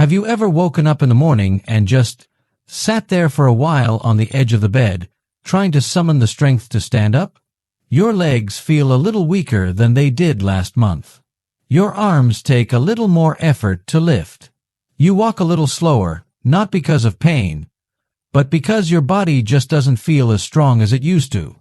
Have you ever woken up in the morning and just sat there for a while on the edge of the bed, trying to summon the strength to stand up? Your legs feel a little weaker than they did last month. Your arms take a little more effort to lift. You walk a little slower, not because of pain, but because your body just doesn't feel as strong as it used to.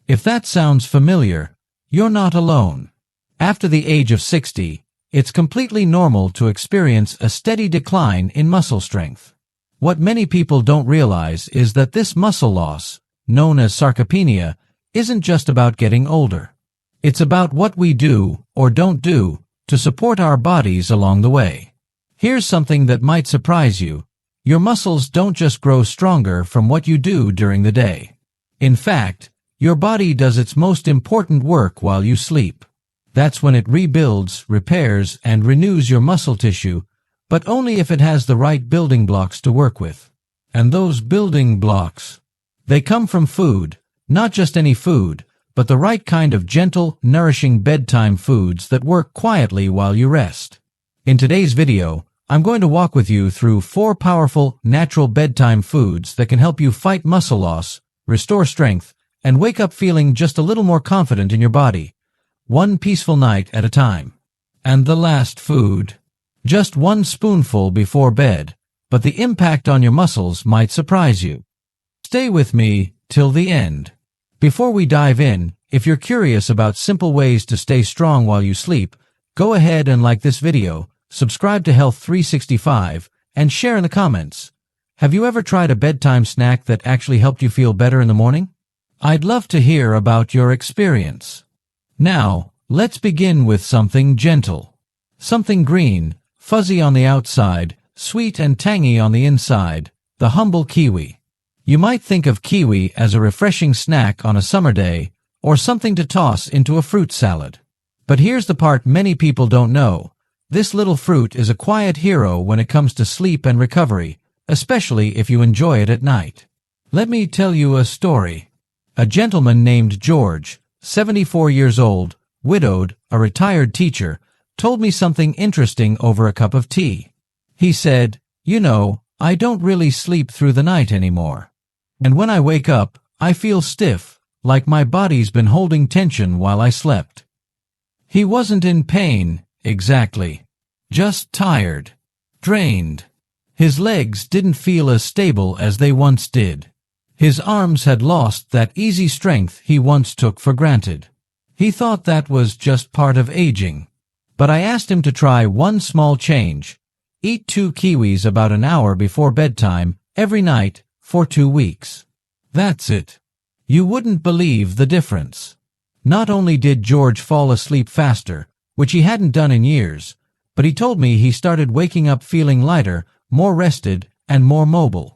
If that sounds familiar, you're not alone. After the age of 60, it's completely normal to experience a steady decline in muscle strength. What many people don't realize is that this muscle loss, known as sarcopenia, isn't just about getting older. It's about what we do or don't do to support our bodies along the way. Here's something that might surprise you. Your muscles don't just grow stronger from what you do during the day. In fact, your body does its most important work while you sleep. That's when it rebuilds, repairs, and renews your muscle tissue, but only if it has the right building blocks to work with. And those building blocks, they come from food, not just any food, but the right kind of gentle, nourishing bedtime foods that work quietly while you rest. In today's video, I'm going to walk with you through 4 powerful, natural bedtime foods that can help you fight muscle loss, restore strength, and wake up feeling just a little more confident in your body, one peaceful night at a time. And the last food, just 1 spoonful before bed, but the impact on your muscles might surprise you. Stay with me till the end. Before we dive in, if you're curious about simple ways to stay strong while you sleep, go ahead and like this video, subscribe to Health 365, and share in the comments. Have you ever tried a bedtime snack that actually helped you feel better in the morning? I'd love to hear about your experience. Now, let's begin with something gentle. Something green, fuzzy on the outside, sweet and tangy on the inside, the humble kiwi. You might think of kiwi as a refreshing snack on a summer day, or something to toss into a fruit salad. But here's the part many people don't know. This little fruit is a quiet hero when it comes to sleep and recovery, especially if you enjoy it at night. Let me tell you a story. A gentleman named George, 74 years old, widowed, a retired teacher, told me something interesting over a cup of tea. He said, "You know, I don't really sleep through the night anymore. And when I wake up, I feel stiff, like my body's been holding tension while I slept." He wasn't in pain, exactly. Just tired, drained. His legs didn't feel as stable as they once did. His arms had lost that easy strength he once took for granted. He thought that was just part of aging. But I asked him to try one small change. Eat 2 kiwis about an hour before bedtime, every night, for 2 weeks. That's it. You wouldn't believe the difference. Not only did George fall asleep faster, which he hadn't done in years, but he told me he started waking up feeling lighter, more rested, and more mobile.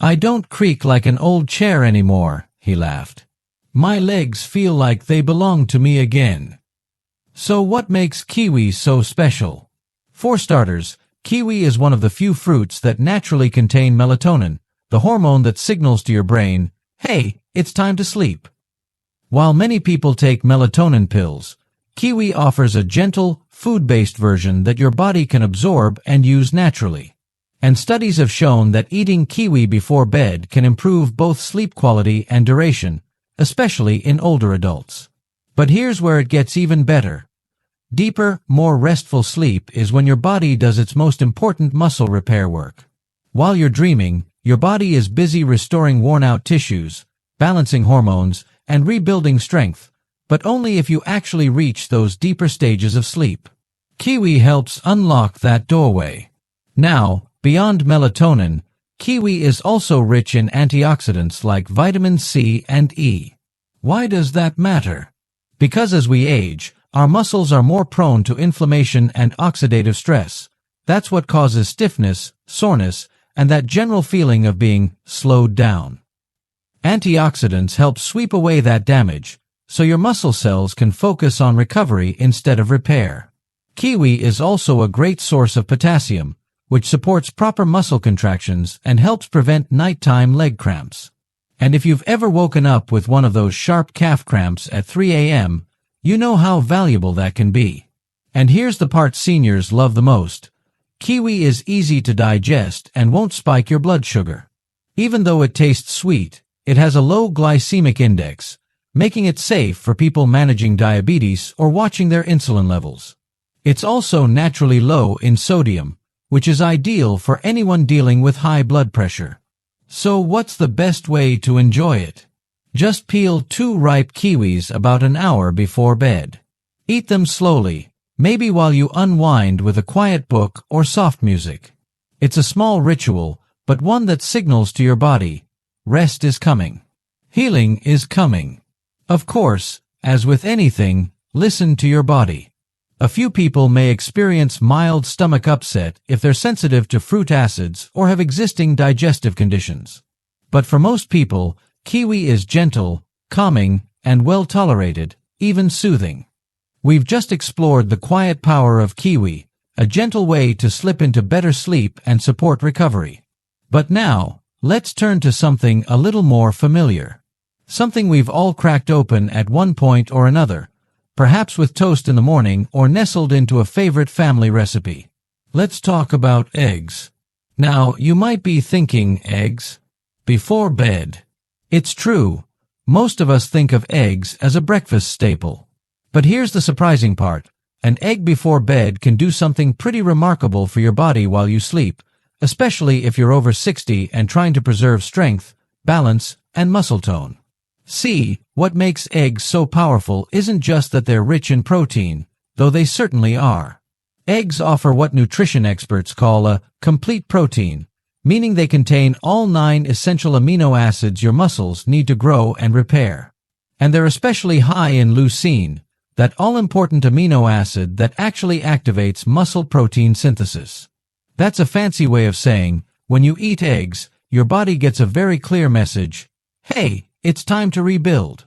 "I don't creak like an old chair anymore," he laughed. "My legs feel like they belong to me again." So what makes kiwi so special? For starters, kiwi is one of the few fruits that naturally contain melatonin, the hormone that signals to your brain, "Hey, it's time to sleep." While many people take melatonin pills, kiwi offers a gentle, food-based version that your body can absorb and use naturally. And studies have shown that eating kiwi before bed can improve both sleep quality and duration, especially in older adults. But here's where it gets even better. Deeper, more restful sleep is when your body does its most important muscle repair work. While you're dreaming, your body is busy restoring worn-out tissues, balancing hormones, and rebuilding strength, but only if you actually reach those deeper stages of sleep. Kiwi helps unlock that doorway. Now, beyond melatonin, kiwi is also rich in antioxidants like vitamin C and E. Why does that matter? Because as we age, our muscles are more prone to inflammation and oxidative stress. That's what causes stiffness, soreness, and that general feeling of being slowed down. Antioxidants help sweep away that damage, so your muscle cells can focus on recovery instead of repair. Kiwi is also a great source of potassium, which supports proper muscle contractions and helps prevent nighttime leg cramps. And if you've ever woken up with one of those sharp calf cramps at 3 a.m., you know how valuable that can be. And here's the part seniors love the most. Kiwi is easy to digest and won't spike your blood sugar. Even though it tastes sweet, it has a low glycemic index, making it safe for people managing diabetes or watching their insulin levels. It's also naturally low in sodium, which is ideal for anyone dealing with high blood pressure. So what's the best way to enjoy it? Just peel 2 ripe kiwis about an hour before bed. Eat them slowly, maybe while you unwind with a quiet book or soft music. It's a small ritual, but one that signals to your body, rest is coming. Healing is coming. Of course, as with anything, listen to your body. A few people may experience mild stomach upset if they're sensitive to fruit acids or have existing digestive conditions. But for most people, kiwi is gentle, calming, and well tolerated, even soothing. We've just explored the quiet power of kiwi, a gentle way to slip into better sleep and support recovery. But now, let's turn to something a little more familiar. Something we've all cracked open at one point or another, perhaps with toast in the morning or nestled into a favorite family recipe. Let's talk about eggs. Now, you might be thinking, eggs? Before bed. It's true. Most of us think of eggs as a breakfast staple. But here's the surprising part. An egg before bed can do something pretty remarkable for your body while you sleep, especially if you're over 60 and trying to preserve strength, balance, and muscle tone. See, what makes eggs so powerful isn't just that they're rich in protein, though they certainly are. Eggs offer what nutrition experts call a complete protein, meaning they contain all 9 essential amino acids your muscles need to grow and repair. And they're especially high in leucine, that all-important amino acid that actually activates muscle protein synthesis. That's a fancy way of saying, when you eat eggs, your body gets a very clear message, hey, it's time to rebuild.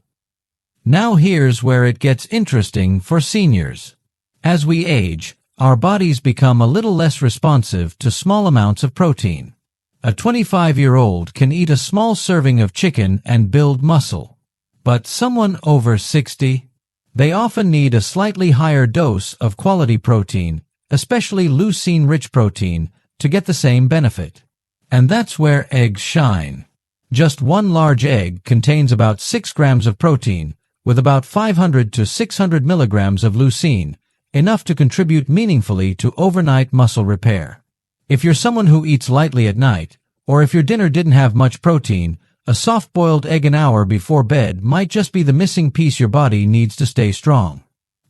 Now here's where it gets interesting for seniors. As we age, our bodies become a little less responsive to small amounts of protein. A 25-year-old can eat a small serving of chicken and build muscle. But someone over 60? They often need a slightly higher dose of quality protein, especially leucine-rich protein, to get the same benefit. And that's where eggs shine. Just one large egg contains about 6 grams of protein, with about 500 to 600 milligrams of leucine, enough to contribute meaningfully to overnight muscle repair. If you're someone who eats lightly at night, or if your dinner didn't have much protein, a soft-boiled egg an hour before bed might just be the missing piece your body needs to stay strong.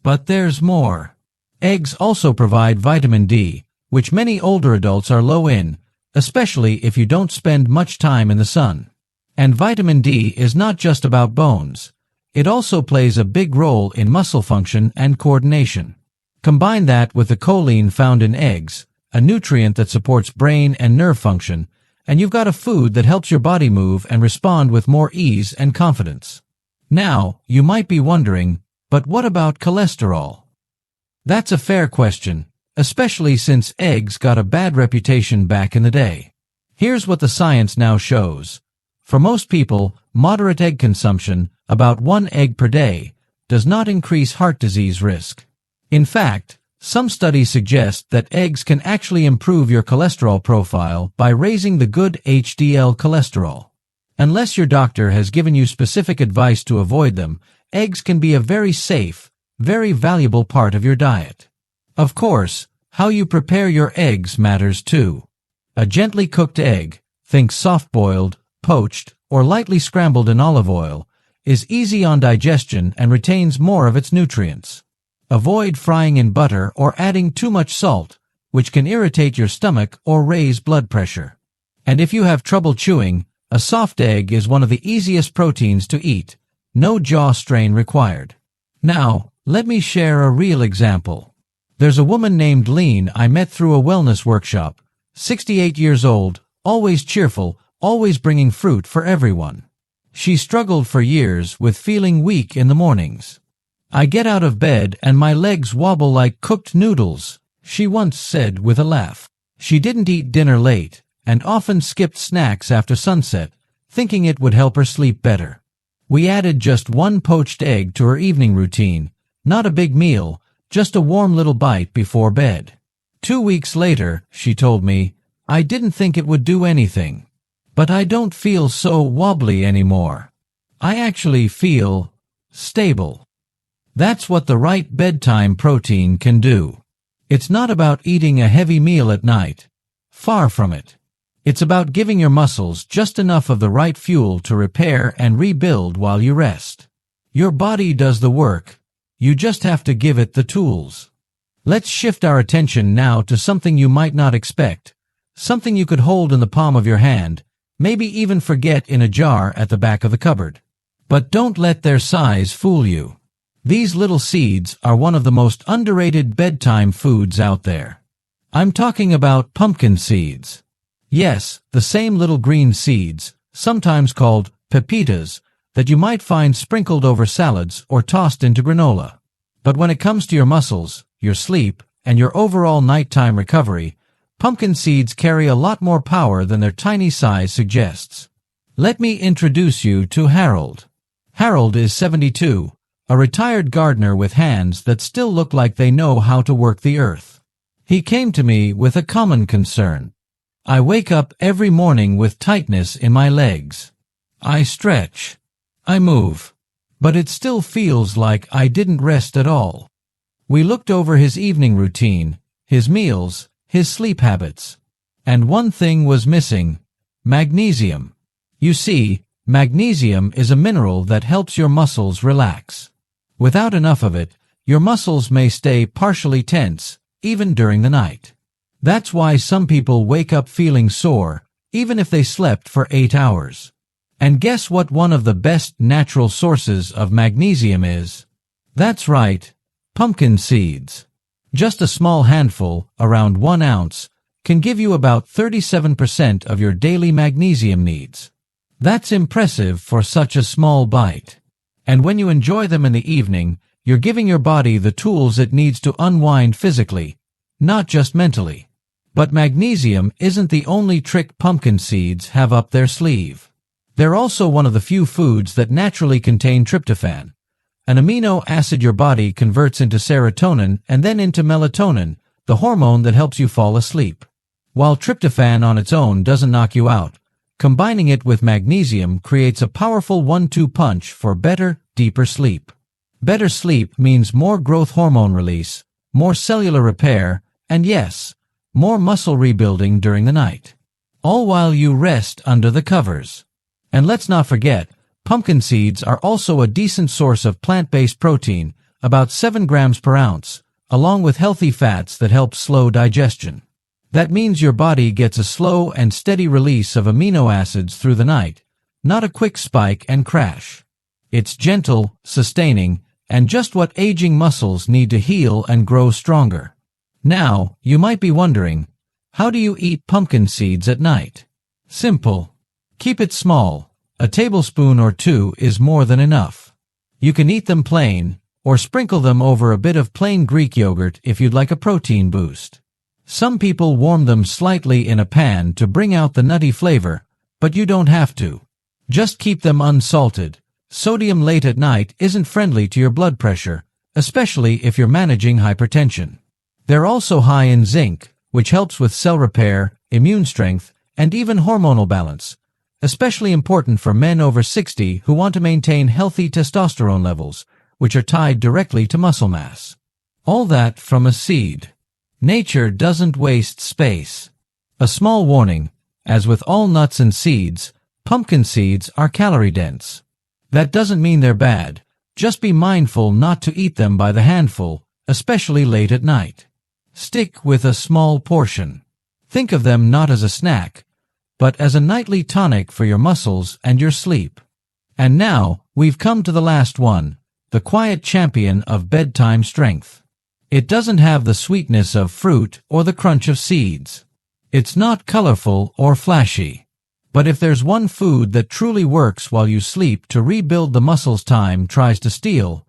But there's more. Eggs also provide vitamin D, which many older adults are low in, especially if you don't spend much time in the sun. And vitamin D is not just about bones. It also plays a big role in muscle function and coordination. Combine that with the choline found in eggs, a nutrient that supports brain and nerve function, and you've got a food that helps your body move and respond with more ease and confidence. Now, you might be wondering, but what about cholesterol? That's a fair question, especially since eggs got a bad reputation back in the day. Here's what the science now shows. For most people, moderate egg consumption, about 1 egg per day, does not increase heart disease risk. In fact, some studies suggest that eggs can actually improve your cholesterol profile by raising the good HDL cholesterol. Unless your doctor has given you specific advice to avoid them, eggs can be a very safe, very valuable part of your diet. Of course, how you prepare your eggs matters too. A gently cooked egg, think soft-boiled, poached, or lightly scrambled in olive oil, is easy on digestion and retains more of its nutrients. Avoid frying in butter or adding too much salt, which can irritate your stomach or raise blood pressure. And if you have trouble chewing, a soft egg is one of the easiest proteins to eat. No jaw strain required. Now, let me share a real example. There's a woman named Lean I met through a wellness workshop, 68 years old, always cheerful, always bringing fruit for everyone. She struggled for years with feeling weak in the mornings. I get out of bed and my legs wobble like cooked noodles, she once said with a laugh. She didn't eat dinner late and often skipped snacks after sunset, thinking it would help her sleep better. We added just 1 poached egg to her evening routine, not a big meal, just a warm little bite before bed. 2 weeks later, she told me, I didn't think it would do anything. But I don't feel so wobbly anymore. I actually feel stable. That's what the right bedtime protein can do. It's not about eating a heavy meal at night. Far from it. It's about giving your muscles just enough of the right fuel to repair and rebuild while you rest. Your body does the work. You just have to give it the tools. Let's shift our attention now to something you might not expect, something you could hold in the palm of your hand, maybe even forget in a jar at the back of the cupboard. But don't let their size fool you. These little seeds are one of the most underrated bedtime foods out there. I'm talking about pumpkin seeds. Yes, the same little green seeds, sometimes called pepitas, that you might find sprinkled over salads or tossed into granola. But when it comes to your muscles, your sleep, and your overall nighttime recovery, pumpkin seeds carry a lot more power than their tiny size suggests. Let me introduce you to Harold. Harold is 72, a retired gardener with hands that still look like they know how to work the earth. He came to me with a common concern. I wake up every morning with tightness in my legs. I stretch. I move. But it still feels like I didn't rest at all. We looked over his evening routine, his meals, his sleep habits. And one thing was missing: magnesium. You see, magnesium is a mineral that helps your muscles relax. Without enough of it, your muscles may stay partially tense, even during the night. That's why some people wake up feeling sore, even if they slept for 8 hours. And guess what one of the best natural sources of magnesium is? That's right, pumpkin seeds. Just a small handful, around 1 ounce, can give you about 37% of your daily magnesium needs. That's impressive for such a small bite. And when you enjoy them in the evening, you're giving your body the tools it needs to unwind physically, not just mentally. But magnesium isn't the only trick pumpkin seeds have up their sleeve. They're also one of the few foods that naturally contain tryptophan, an amino acid your body converts into serotonin and then into melatonin, the hormone that helps you fall asleep. While tryptophan on its own doesn't knock you out, combining it with magnesium creates a powerful 1-2 punch for better, deeper sleep. Better sleep means more growth hormone release, more cellular repair, and yes, more muscle rebuilding during the night. All while you rest under the covers. And let's not forget, pumpkin seeds are also a decent source of plant-based protein, about 7 grams per ounce, along with healthy fats that help slow digestion. That means your body gets a slow and steady release of amino acids through the night, not a quick spike and crash. It's gentle, sustaining, and just what aging muscles need to heal and grow stronger. Now, you might be wondering, how do you eat pumpkin seeds at night? Simple. Keep it small. A tablespoon or 2 is more than enough. You can eat them plain, or sprinkle them over a bit of plain Greek yogurt if you'd like a protein boost. Some people warm them slightly in a pan to bring out the nutty flavor, but you don't have to. Just keep them unsalted. Sodium late at night isn't friendly to your blood pressure, especially if you're managing hypertension. They're also high in zinc, which helps with cell repair, immune strength, and even hormonal balance, especially important for men over 60 who want to maintain healthy testosterone levels, which are tied directly to muscle mass. All that from a seed. Nature doesn't waste space. A small warning, as with all nuts and seeds, pumpkin seeds are calorie-dense. That doesn't mean they're bad. Just be mindful not to eat them by the handful, especially late at night. Stick with a small portion. Think of them not as a snack, but as a nightly tonic for your muscles and your sleep. And now, we've come to the last one, the quiet champion of bedtime strength. It doesn't have the sweetness of fruit or the crunch of seeds. It's not colorful or flashy. But if there's one food that truly works while you sleep to rebuild the muscles time tries to steal,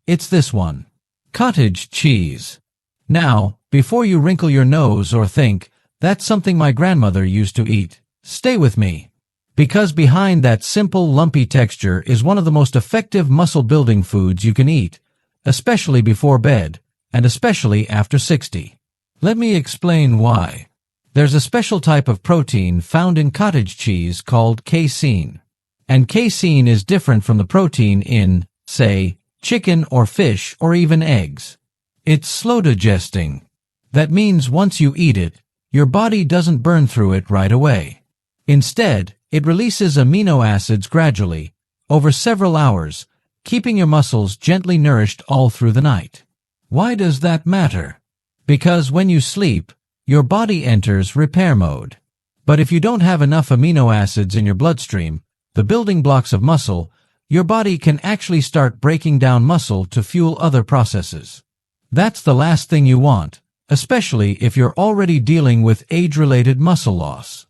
it's this one. Cottage cheese. Now, before you wrinkle your nose or think, that's something my grandmother used to eat, stay with me. Because behind that simple, lumpy texture is one of the most effective muscle-building foods you can eat, especially before bed, and especially after 60. Let me explain why. There's a special type of protein found in cottage cheese called casein. And casein is different from the protein in, say, chicken or fish or even eggs. It's slow digesting. That means once you eat it, your body doesn't burn through it right away. Instead, it releases amino acids gradually, over several hours, keeping your muscles gently nourished all through the night. Why does that matter? Because when you sleep, your body enters repair mode. But if you don't have enough amino acids in your bloodstream, the building blocks of muscle, your body can actually start breaking down muscle to fuel other processes. That's the last thing you want, especially if you're already dealing with age-related muscle loss.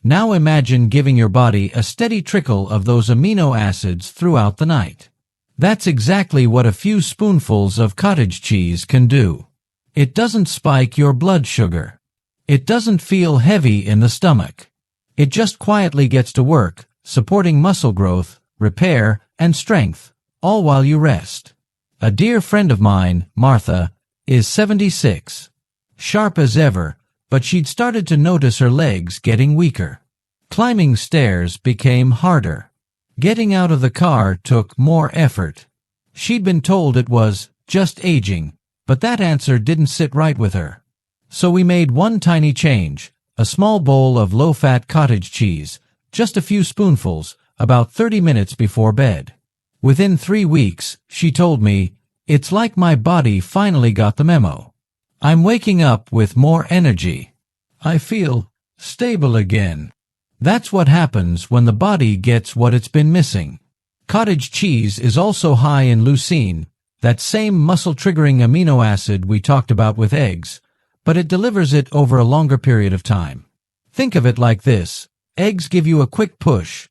Now imagine giving your body a steady trickle of those amino acids throughout the night. That's exactly what a few spoonfuls of cottage cheese can do. It doesn't spike your blood sugar. It doesn't feel heavy in the stomach. It just quietly gets to work, supporting muscle growth, repair, and strength, all while you rest. A dear friend of mine, Martha, is 76. Sharp as ever, but she'd started to notice her legs getting weaker. Climbing stairs became harder. Getting out of the car took more effort. She'd been told it was just aging, but that answer didn't sit right with her. So we made one tiny change, a small bowl of low-fat cottage cheese, just a few spoonfuls, about 30 minutes before bed. Within 3 weeks, she told me, "It's like my body finally got the memo. I'm waking up with more energy. I feel stable again." That's what happens when the body gets what it's been missing. Cottage cheese is also high in leucine, that same muscle-triggering amino acid we talked about with eggs, but it delivers it over a longer period of time. Think of it like this. Eggs give you a quick push.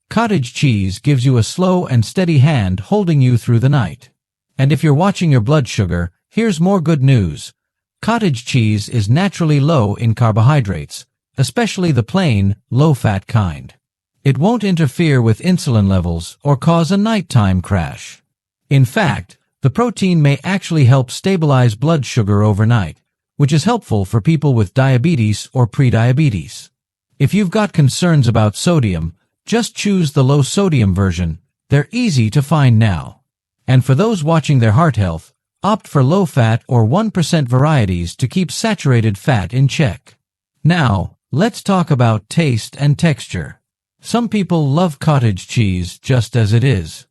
Cottage cheese gives you a slow and steady hand holding you through the night. And if you're watching your blood sugar, here's more good news. Cottage cheese is naturally low in carbohydrates, especially the plain, low-fat kind. It won't interfere with insulin levels or cause a nighttime crash. In fact, the protein may actually help stabilize blood sugar overnight, which is helpful for people with diabetes or prediabetes. If you've got concerns about sodium, just choose the low-sodium version. They're easy to find now. And for those watching their heart health, opt for low-fat or 1% varieties to keep saturated fat in check. Now, let's talk about taste and texture. Some people love cottage cheese just as it is.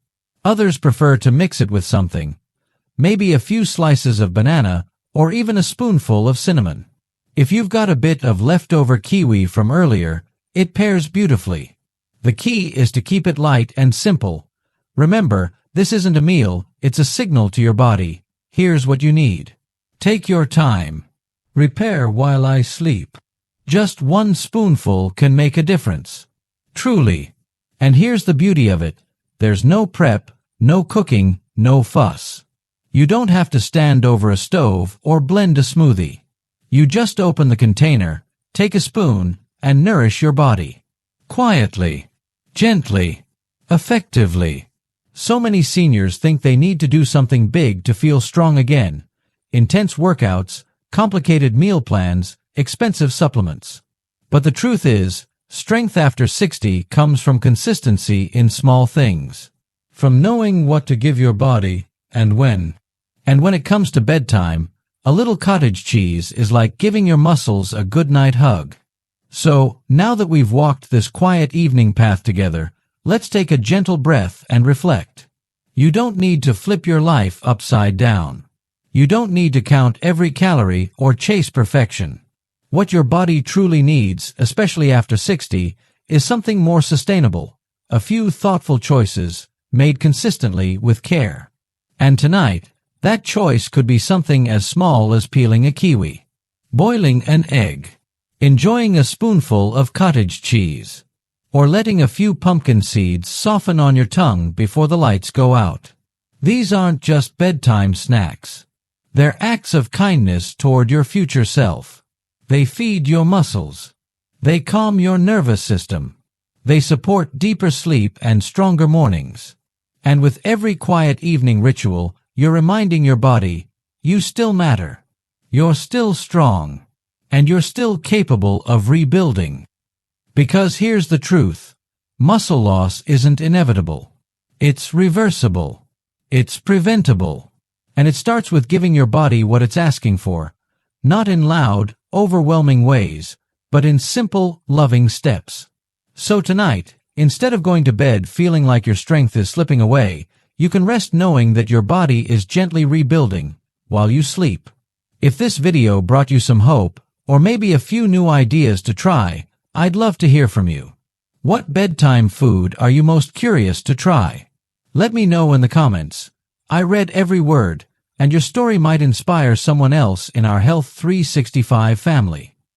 Others prefer to mix it with something, maybe a few slices of banana or even a spoonful of cinnamon. If you've got a bit of leftover kiwi from earlier, it pairs beautifully. The key is to keep it light and simple. Remember, this isn't a meal, it's a signal to your body. Here's what you need. Take your time. Repair while I sleep. Just one spoonful can make a difference. Truly. And here's the beauty of it. There's no prep, no cooking, no fuss. You don't have to stand over a stove or blend a smoothie. You just open the container, take a spoon, and nourish your body. Quietly, gently, effectively. So many seniors think they need to do something big to feel strong again. Intense workouts, complicated meal plans, expensive supplements. But the truth is, strength after 60 comes from consistency in small things. From knowing what to give your body and when. And when it comes to bedtime, a little cottage cheese is like giving your muscles a good night hug. So, now that we've walked this quiet evening path together, let's take a gentle breath and reflect. You don't need to flip your life upside down. You don't need to count every calorie or chase perfection. What your body truly needs, especially after 60, is something more sustainable, a few thoughtful choices, made consistently with care. And tonight, that choice could be something as small as peeling a kiwi, boiling an egg, enjoying a spoonful of cottage cheese, or letting a few pumpkin seeds soften on your tongue before the lights go out. These aren't just bedtime snacks. They're acts of kindness toward your future self. They feed your muscles. They calm your nervous system. They support deeper sleep and stronger mornings. And with every quiet evening ritual, you're reminding your body, you still matter. You're still strong. And you're still capable of rebuilding. Because here's the truth. Muscle loss isn't inevitable. It's reversible. It's preventable. And it starts with giving your body what it's asking for. Not in loud, overwhelming ways, but in simple, loving steps. So tonight, instead of going to bed feeling like your strength is slipping away, you can rest knowing that your body is gently rebuilding while you sleep. If this video brought you some hope, or maybe a few new ideas to try, I'd love to hear from you. What bedtime food are you most curious to try? Let me know in the comments. I read every word, and your story might inspire someone else in our Health 365 family.